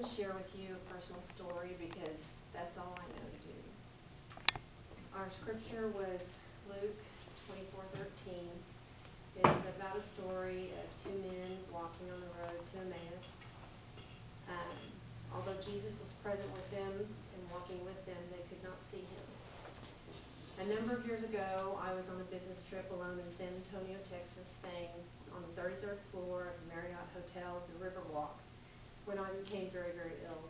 share with you a personal story because that's all I know to do. Our scripture was Luke 24:13. It's about a story of two men walking on the road to Emmaus. Although Jesus was present with them and walking with them, they could not see him. A number of years ago, I was on a business trip alone in San Antonio, Texas, staying on the 33rd floor of the Marriott Hotel, the Riverwalk, when I became very, very ill.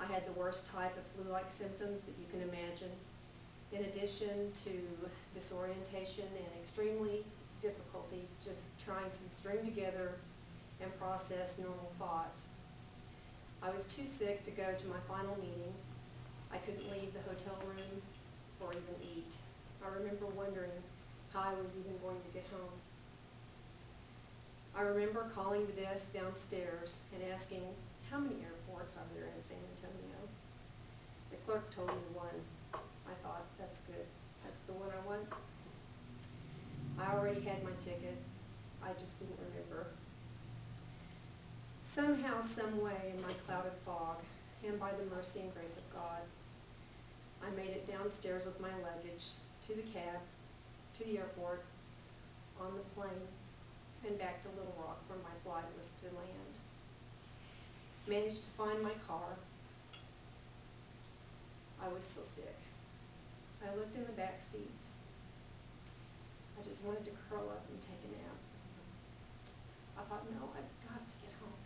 I had the worst type of flu-like symptoms that you can imagine, in addition to disorientation and extremely difficulty just trying to string together and process normal thought. I was too sick to go to my final meeting. I couldn't leave the hotel room or even eat. I remember wondering how I was even going to get home. I remember calling the desk downstairs and asking, how many airports are there in San Antonio? The clerk told me one. I thought, that's good. That's the one I want. I already had my ticket. I just didn't remember. Somehow, some way, in my clouded fog, and by the mercy and grace of God, I made it downstairs with my luggage, to the cab, to the airport, on the plane, and back to Little Rock where my flight was to land. Managed to find my car. I was so sick. I looked in the back seat. I just wanted to curl up and take a nap. I thought, no, I've got to get home.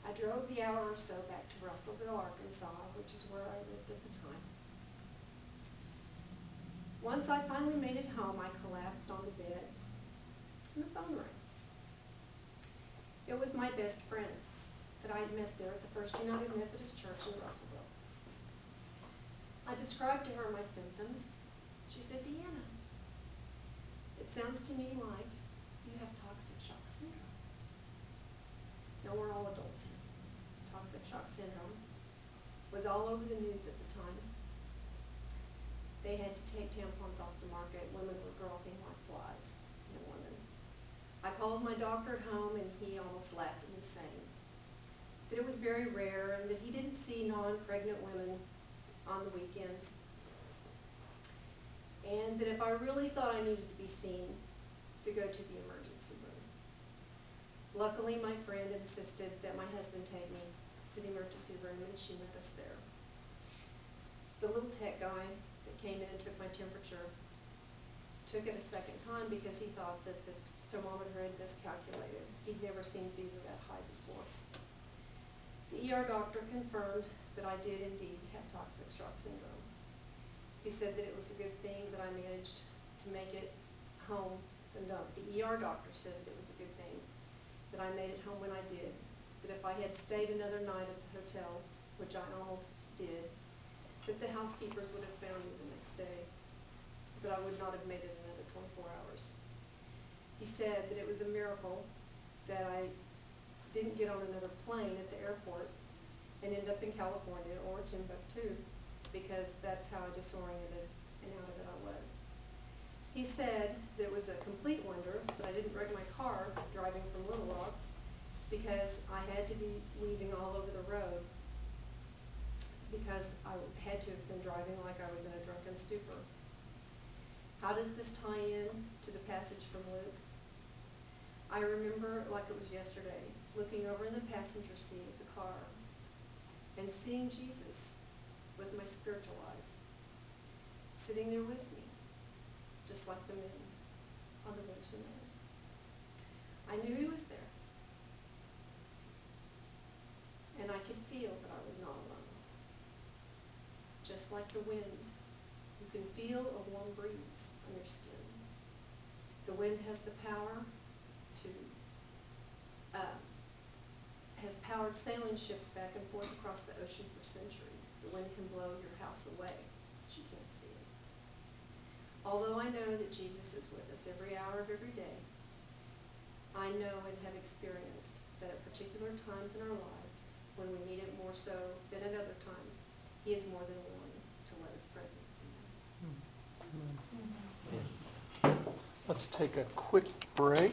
I drove the hour or so back to Russellville, Arkansas, which is where I lived at the time. Once I finally made it home, I collapsed on the bed, and the phone rang. It was my best friend that I had met there at the First United Methodist Church in Russellville. I described to her my symptoms. She said, Deanna, it sounds to me like you have toxic shock syndrome. Now, we're all adults here. Toxic shock syndrome was all over the news at the time. They had to take tampons off the market. Women were dropping like flies in London. I called my doctor at home, and he almost laughed at me, saying that it was very rare and that he didn't see non-pregnant women on the weekends, and that if I really thought I needed to be seen, to go to the emergency room. Luckily, my friend insisted that my husband take me to the emergency room, and she met us there. The little tech guy that came in and took my temperature took it a second time because he thought that the thermometer had miscalculated. He'd never seen fever that high before. The ER doctor confirmed that I did indeed have toxic shock syndrome. He said that it was a good thing that I managed to make it home. No, the ER doctor said that it was a good thing that I made it home when I did. That if I had stayed another night at the hotel, which I almost did, that the housekeepers would have found me the next day. But I would not have made it another 24 hours. He said that it was a miracle that I didn't get on another plane at the airport and end up in California or Timbuktu, because that's how disoriented and out of it I was. He said that it was a complete wonder that I didn't wreck my car driving from Little Rock, because I had to be weaving all over the road, because I had to have been driving like I was in a drunken stupor. How does this tie in to the passage from Luke? I remember like it was yesterday, looking over in the passenger seat of the car and seeing Jesus with my spiritual eyes, sitting there with me, just like the men on the road to Emmaus. I knew he was there, and I could feel that I was not alone. Just like the wind, you can feel a warm breeze on your skin. The wind has the power to, has powered sailing ships back and forth across the ocean for centuries. The wind can blow your house away, but you can't see it. Although I know that Jesus is with us every hour of every day, I know and have experienced that at particular times in our lives, when we need it more so than at other times, he is more than willing to let his presence be known. Let's take a quick break.